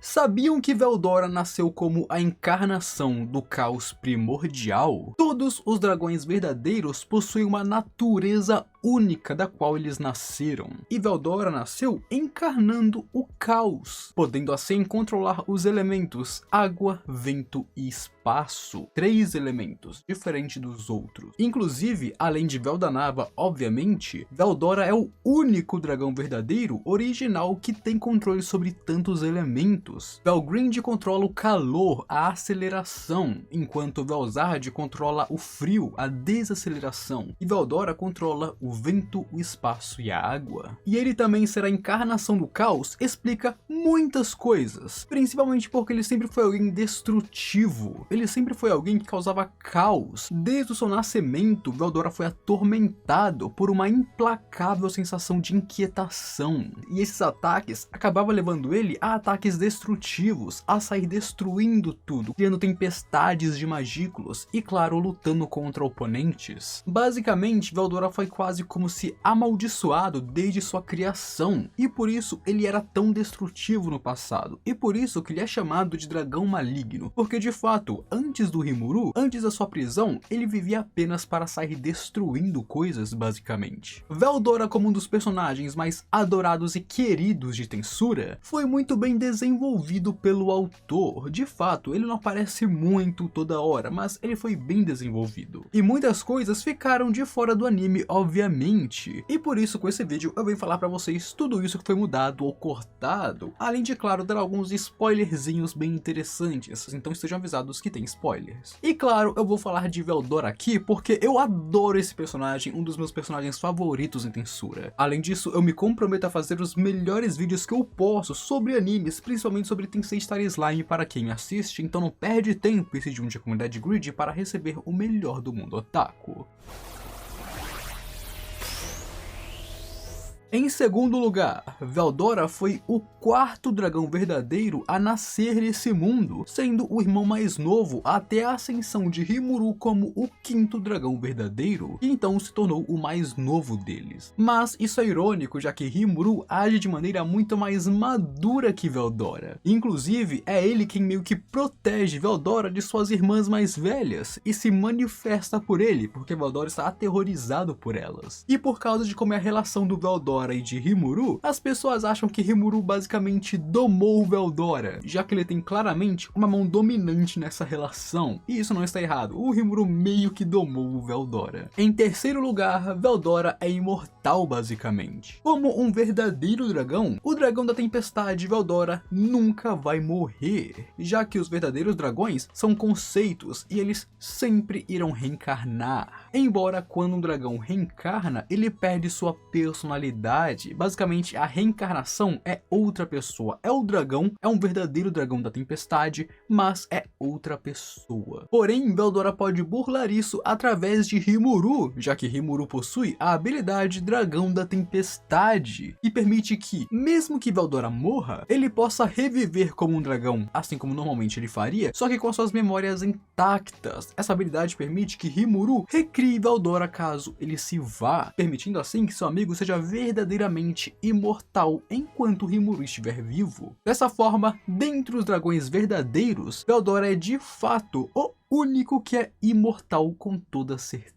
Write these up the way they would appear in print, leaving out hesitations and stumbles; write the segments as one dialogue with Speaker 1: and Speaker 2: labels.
Speaker 1: Sabiam que Veldora nasceu como a encarnação do caos primordial? Todos os dragões verdadeiros possuem uma natureza única da qual eles nasceram, e Veldora nasceu encarnando o caos, podendo assim controlar os elementos água, vento e espaço, 3 elementos diferentes dos outros. Inclusive, além de Veldanava, obviamente, Veldora é o único dragão verdadeiro original que tem controle sobre tantos elementos. Velgrind controla o calor, a aceleração, enquanto Velzard controla o frio, a desaceleração, e Veldora controla o vento, o espaço e a água. E ele também ser a encarnação do caos explica muitas coisas, principalmente porque ele sempre foi alguém destrutivo, ele sempre foi alguém que causava caos. Desde o seu nascimento, Veldora foi atormentado por uma implacável sensação de inquietação, e esses ataques acabavam levando ele a ataques destrutivos, a sair destruindo tudo, criando tempestades de magículos e, claro, lutando contra oponentes. Basicamente, Veldora foi quase como se amaldiçoado desde sua criação, e por isso ele era tão destrutivo no passado, e por isso que ele é chamado de dragão maligno, porque de fato, antes do Rimuru, antes da sua prisão, ele vivia apenas para sair destruindo coisas, basicamente. Veldora, como um dos personagens mais adorados e queridos de Tensura, foi muito bem desenvolvido pelo autor. De fato, ele não aparece muito toda hora, mas ele foi bem desenvolvido, e muitas coisas ficaram de fora do anime, obviamente, e por isso com esse vídeo eu venho falar pra vocês tudo isso que foi mudado ou cortado, além de, claro, dar alguns spoilerzinhos bem interessantes, então estejam avisados que tem spoilers. E claro, eu vou falar de Veldora aqui porque eu adoro esse personagem, um dos meus personagens favoritos em Tensura. Além disso, eu me comprometo a fazer os melhores vídeos que eu posso sobre animes, principalmente sobre Tensei Star Slime para quem me assiste, então não perde tempo e se junte à comunidade Grid para receber o melhor do mundo otaku. Em segundo lugar, Veldora foi o quarto dragão verdadeiro a nascer nesse mundo, sendo o irmão mais novo até a ascensão de Rimuru como o quinto dragão verdadeiro, e então se tornou o mais novo deles. Mas isso é irônico, já que Rimuru age de maneira muito mais madura que Veldora. Inclusive, é ele quem meio que protege Veldora de suas irmãs mais velhas, e se manifesta por ele, porque Veldora está aterrorizado por elas. E por causa de como é a relação do Veldora e de Rimuru, as pessoas acham que Rimuru basicamente domou Veldora, já que ele tem claramente uma mão dominante nessa relação, e isso não está errado, o Rimuru meio que domou o Veldora. Em terceiro lugar, Veldora é imortal basicamente. Como um verdadeiro dragão, o dragão da tempestade Veldora nunca vai morrer, já que os verdadeiros dragões são conceitos e eles sempre irão reencarnar. Embora quando um dragão reencarna, ele perde sua personalidade. Basicamente, a reencarnação é outra pessoa. É o dragão, é um verdadeiro dragão da tempestade, mas é outra pessoa. Porém, Veldora pode burlar isso através de Rimuru, já que Rimuru possui a habilidade Dragão da Tempestade, que permite que, mesmo que Veldora morra, ele possa reviver como um dragão, assim como normalmente ele faria, só que com suas memórias intactas. Essa habilidade permite que Rimuru recrie Veldora caso ele se vá, permitindo assim que seu amigo seja verdadeiramente imortal enquanto Rimuru estiver vivo. Dessa forma, dentre os dragões verdadeiros, Veldora é de fato o único que é imortal com toda certeza.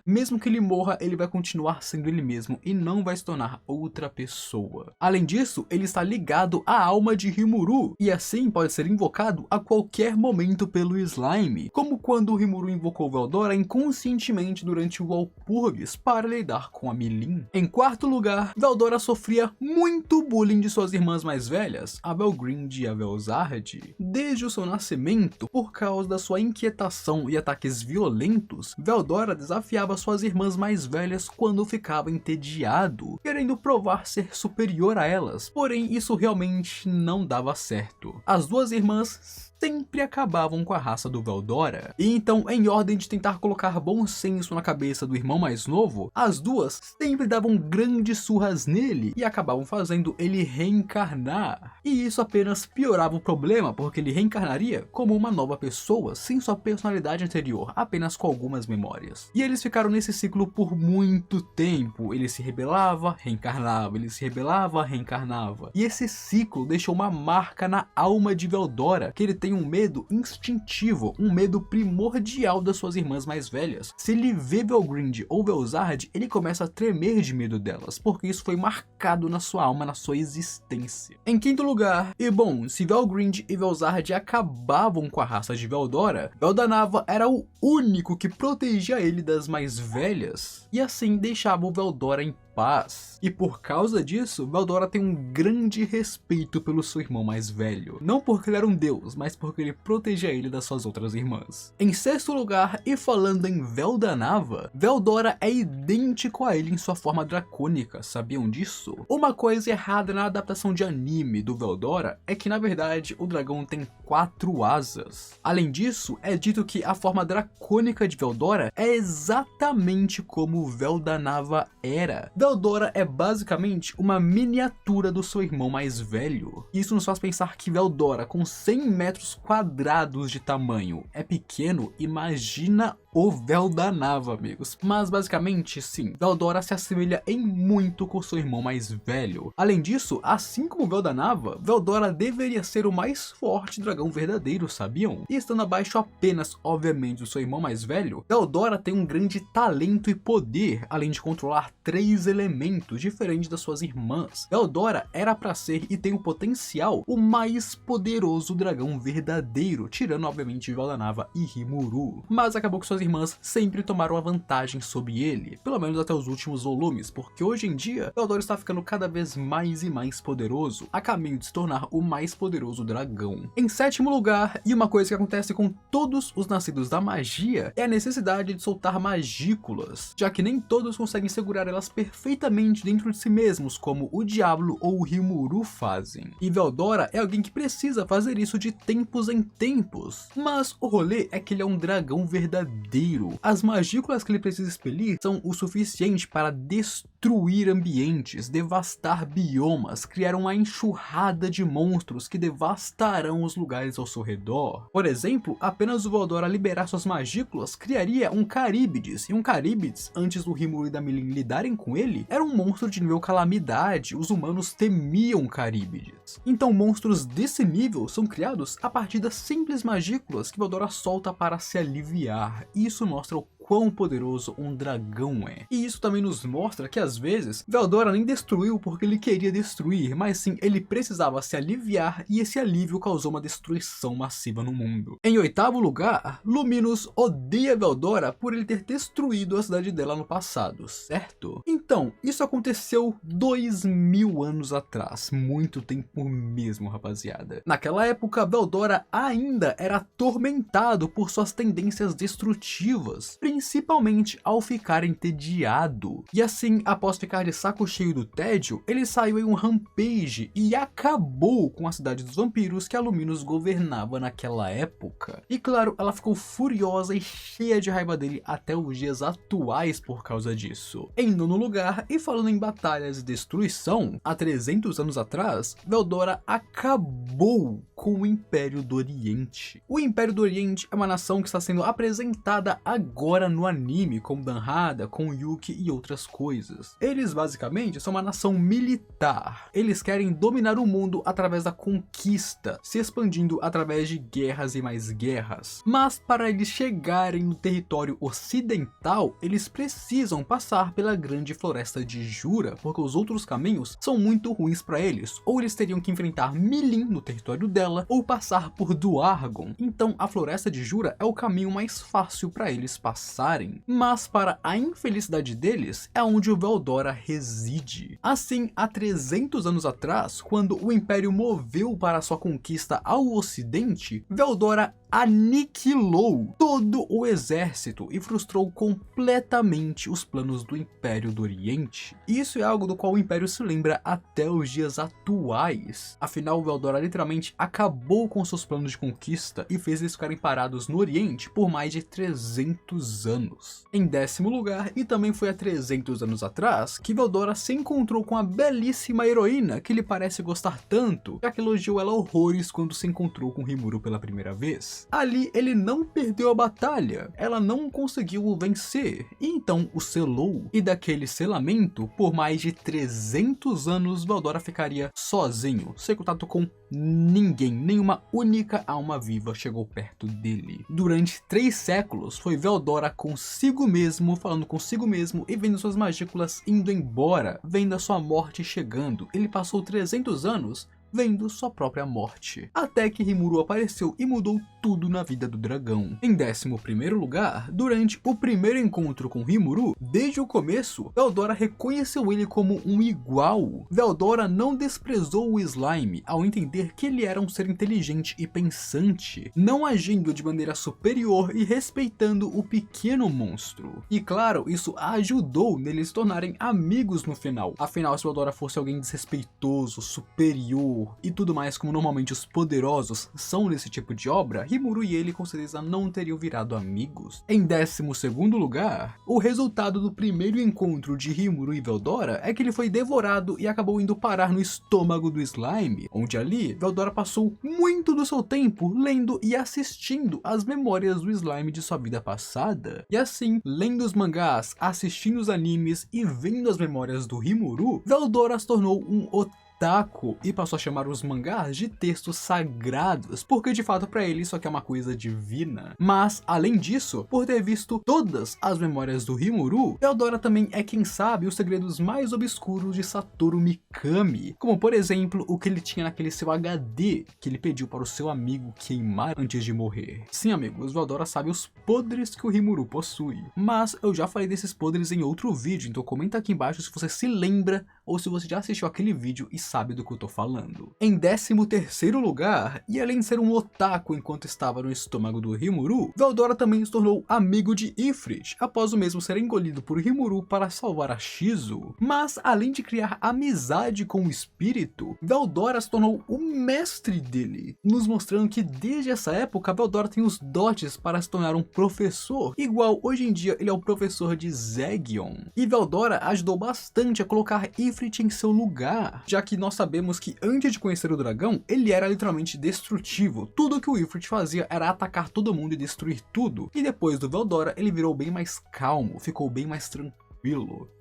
Speaker 1: Mesmo que ele morra, ele vai continuar sendo ele mesmo e não vai se tornar outra pessoa. Além disso, ele está ligado à alma de Rimuru, e assim pode ser invocado a qualquer momento pelo Slime, como quando Rimuru invocou Veldora inconscientemente durante o Walpurgis para lidar com a Milin. Em quarto lugar, Veldora sofria muito bullying de suas irmãs mais velhas, a Velgrind e a Velzard. Desde o seu nascimento, por causa da sua inquietação e ataques violentos, Veldora desafiava suas irmãs mais velhas quando ficava entediado, querendo provar ser superior a elas, porém isso realmente não dava certo. As duas irmãs sempre acabavam com a raça do Veldora, e então, em ordem de tentar colocar bom senso na cabeça do irmão mais novo, as duas sempre davam grandes surras nele e acabavam fazendo ele reencarnar, e isso apenas piorava o problema, porque ele reencarnaria como uma nova pessoa, sem sua personalidade anterior, apenas com algumas memórias. E eles ficaram nesse ciclo por muito tempo. Ele se rebelava, reencarnava, ele se rebelava, reencarnava. E esse ciclo deixou uma marca na alma de Veldora, que ele tem um medo instintivo, um medo primordial das suas irmãs mais velhas. Se ele vê Velgrind ou Velzard, ele começa a tremer de medo delas, porque isso foi marcado na sua alma, na sua existência. Em quinto lugar, e bom, se Velgrind e Velzard acabavam com a raça de Veldora, Veldanava era o único que protegia ele das mais velhas, e assim deixava o Veldora em paz. E por causa disso, Veldora tem um grande respeito pelo seu irmão mais velho. Não porque ele era um deus, mas porque ele protegia ele das suas outras irmãs. Em sexto lugar, e falando em Veldanava, Veldora é idêntico a ele em sua forma dracônica, sabiam disso? Uma coisa errada na adaptação de anime do Veldora é que na verdade o dragão tem 4 asas. Além disso, é dito que a forma dracônica de Veldora é exatamente como Veldanava era. Veldora é basicamente uma miniatura do seu irmão mais velho. Isso nos faz pensar que Veldora, com 100 metros quadrados de tamanho, é pequeno. Imagina o Veldanava, amigos. Mas basicamente, sim, Veldora se assemelha em muito com seu irmão mais velho. Além disso, assim como Veldanava, Veldora deveria ser o mais forte dragão verdadeiro, sabiam? E estando abaixo apenas, obviamente, do seu irmão mais velho, Veldora tem um grande talento e poder, além de controlar 3 elementos diferentes das suas irmãs. Veldora era pra ser e tem o potencial o mais poderoso dragão verdadeiro, tirando obviamente Veldanava e Rimuru. Mas acabou que suas irmãs sempre tomaram a vantagem sobre ele, pelo menos até os últimos volumes, porque hoje em dia Veldora está ficando cada vez mais e mais poderoso, a caminho de se tornar o mais poderoso dragão. Em sétimo lugar, e uma coisa que acontece com todos os nascidos da magia, é a necessidade de soltar magículas, já que nem todos conseguem segurar elas perfeitamente dentro de si mesmos, como o Diablo ou o Rimuru fazem. E Veldora é alguém que precisa fazer isso de tempos em tempos, mas o rolê é que ele é um dragão verdadeiro. As magículas que ele precisa expelir são o suficiente para destruir ambientes, devastar biomas, criar uma enxurrada de monstros que devastarão os lugares ao seu redor. Por exemplo, apenas o Veldora liberar suas magículas criaria um Caríbides, e um Caríbides, antes do Rimuru e da Milin lidarem com ele, era um monstro de nível calamidade. Os humanos temiam Caríbides. Então monstros desse nível são criados a partir das simples magículas que Veldora solta para se aliviar. Isso mostra o quão poderoso um dragão é. E isso também nos mostra que às vezes Veldora nem destruiu porque ele queria destruir, mas sim ele precisava se aliviar, e esse alívio causou uma destruição massiva no mundo. Em oitavo lugar, Luminous odeia Veldora por ele ter destruído a cidade dela no passado, certo? Então, isso aconteceu 2000 anos atrás, muito tempo mesmo, rapaziada. Naquela época, Veldora ainda era atormentado por suas tendências destrutivas, principalmente ao ficar entediado. E assim, após ficar de saco cheio do tédio, ele saiu em um rampage e acabou com a cidade dos vampiros que a Luminous governava naquela época. E claro, ela ficou furiosa e cheia de raiva dele até os dias atuais por causa disso. Em nono lugar, e falando em batalhas e destruição, há 300 anos atrás, Veldora acabou com o Império do Oriente. O Império do Oriente é uma nação que está sendo apresentada agora no anime, como Danhada, com Yuki e outras coisas. Eles basicamente são uma nação militar. Eles querem dominar o mundo através da conquista, se expandindo através de guerras e mais guerras. Mas para eles chegarem no território ocidental, eles precisam passar pela grande floresta de Jura, porque os outros caminhos são muito ruins para eles. Ou eles teriam que enfrentar Milin no território dela, ou passar por Duargon. Então a floresta de Jura é o caminho mais fácil para eles passarem. Mas para a infelicidade deles, é onde o Veldora reside. Assim, há 300 anos atrás, quando o Império moveu para sua conquista ao ocidente, Veldora aniquilou todo o exército e frustrou completamente os planos do Império do Oriente. Isso é algo do qual o Império se lembra até os dias atuais. Afinal, Veldora literalmente acabou acabou com seus planos de conquista e fez eles ficarem parados no Oriente por mais de 300 anos. Em 10º lugar, e também foi há 300 anos atrás, que Veldora se encontrou com a belíssima heroína que ele parece gostar tanto, já que elogiou ela horrores quando se encontrou com Rimuru pela primeira vez. Ali ele não perdeu a batalha, ela não conseguiu o vencer, e então o selou, e daquele selamento, por mais de 300 anos, Veldora ficaria sozinho, sem contato com ninguém, nenhuma única alma viva chegou perto dele. Durante 3 séculos, foi Veldora consigo mesmo, falando consigo mesmo e vendo suas magículas indo embora, vendo a sua morte chegando. Ele passou 300 anos vendo sua própria morte, até que Rimuru apareceu e mudou tudo na vida do dragão. Em 11º lugar, durante o primeiro encontro com Rimuru, desde o começo, Veldora reconheceu ele como um igual. Veldora não desprezou o Slime ao entender que ele era um ser inteligente e pensante, não agindo de maneira superior e respeitando o pequeno monstro. E claro, isso ajudou neles se tornarem amigos no final. Afinal, se Veldora fosse alguém desrespeitoso, superior e tudo mais como normalmente os poderosos são nesse tipo de obra, Rimuru e ele com certeza não teriam virado amigos. Em 12º lugar, o resultado do primeiro encontro de Rimuru e Veldora é que ele foi devorado e acabou indo parar no estômago do Slime, onde ali Veldora passou muito do seu tempo lendo e assistindo as memórias do Slime de sua vida passada. E assim, lendo os mangás, assistindo os animes e vendo as memórias do Rimuru, Veldora se tornou um otaku e passou a chamar os mangás de textos sagrados, porque de fato para ele isso aqui é uma coisa divina. Mas, além disso, por ter visto todas as memórias do Rimuru, Veldora também é quem sabe os segredos mais obscuros de Satoru Mikami, como por exemplo, o que ele tinha naquele seu HD que ele pediu para o seu amigo queimar antes de morrer. Sim, amigos, Veldora sabe os podres que o Rimuru possui, mas eu já falei desses podres em outro vídeo, então comenta aqui embaixo se você se lembra ou se você já assistiu aquele vídeo e sabe do que eu tô falando. Em 13º lugar, e além de ser um otaku enquanto estava no estômago do Rimuru, Veldora também se tornou amigo de Ifrit, após o mesmo ser engolido por Rimuru para salvar a Shizu. Mas, além de criar amizade com o espírito, Veldora se tornou o mestre dele, nos mostrando que desde essa época, Veldora tem os dotes para se tornar um professor, igual hoje em dia ele é o professor de Zegion. E Veldora ajudou bastante a colocar Ifrit em seu lugar, já que nós sabemos que antes de conhecer o dragão, ele era literalmente destrutivo. Tudo que o Ifrit fazia era atacar todo mundo e destruir tudo. E depois do Veldora, ele virou bem mais calmo, ficou bem mais tranquilo.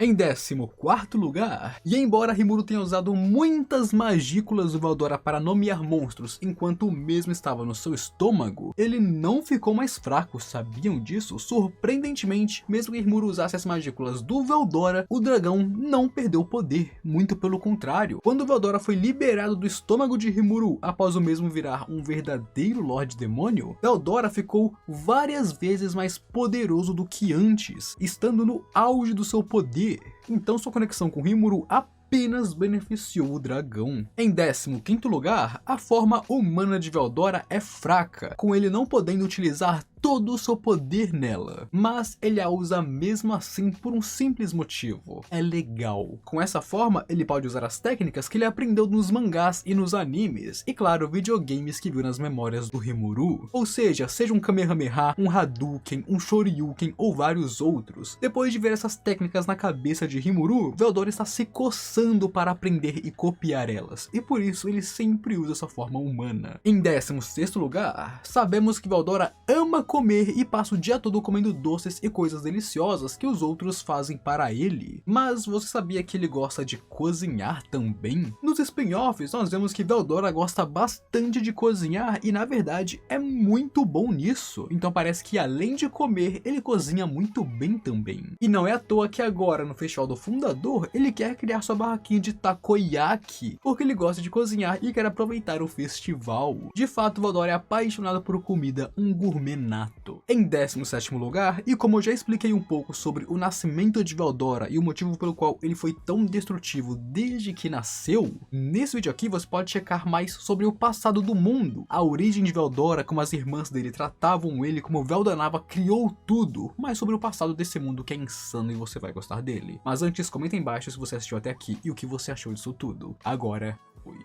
Speaker 1: Em 14º lugar, e embora Rimuru tenha usado muitas magículas do Veldora para nomear monstros enquanto o mesmo estava no seu estômago, ele não ficou mais fraco, sabiam disso? Surpreendentemente, mesmo que Rimuru usasse as magículas do Veldora, o dragão não perdeu o poder, muito pelo contrário. Quando o Veldora foi liberado do estômago de Rimuru após o mesmo virar um verdadeiro Lorde Demônio, Veldora ficou várias vezes mais poderoso do que antes, estando no auge do seu poder. Então sua conexão com Rimuru apenas beneficiou o dragão. Em 15º lugar, a forma humana de Veldora é fraca, com ele não podendo utilizar todo o seu poder nela, mas ele a usa mesmo assim por um simples motivo: é legal. Com essa forma, ele pode usar as técnicas que ele aprendeu nos mangás e nos animes, e claro, videogames que viu nas memórias do Rimuru. Ou seja um Kamehameha, um Hadouken, um Shoryuken ou vários outros. Depois de ver essas técnicas na cabeça de Rimuru, Veldora está se coçando para aprender e copiar elas, e por isso ele sempre usa sua forma humana. Em 16º lugar, sabemos que Veldora ama comer e passa o dia todo comendo doces e coisas deliciosas que os outros fazem para ele. Mas você sabia que ele gosta de cozinhar também? Nos spin-offs nós vemos que Veldora gosta bastante de cozinhar e na verdade é muito bom nisso. Então parece que além de comer, ele cozinha muito bem também. E não é à toa que agora no Festival do Fundador ele quer criar sua barraquinha de takoyaki, porque ele gosta de cozinhar e quer aproveitar o festival. De fato, Veldora é apaixonado por comida, um gourmet nato. Em 17º lugar, e como eu já expliquei um pouco sobre o nascimento de Veldora e o motivo pelo qual ele foi tão destrutivo desde que nasceu, nesse vídeo aqui você pode checar mais sobre o passado do mundo, a origem de Veldora, como as irmãs dele tratavam ele, como Veldanava criou tudo, mas sobre o passado desse mundo que é insano e você vai gostar dele. Mas antes, comenta aí embaixo se você assistiu até aqui e o que você achou disso tudo. Agora, fui.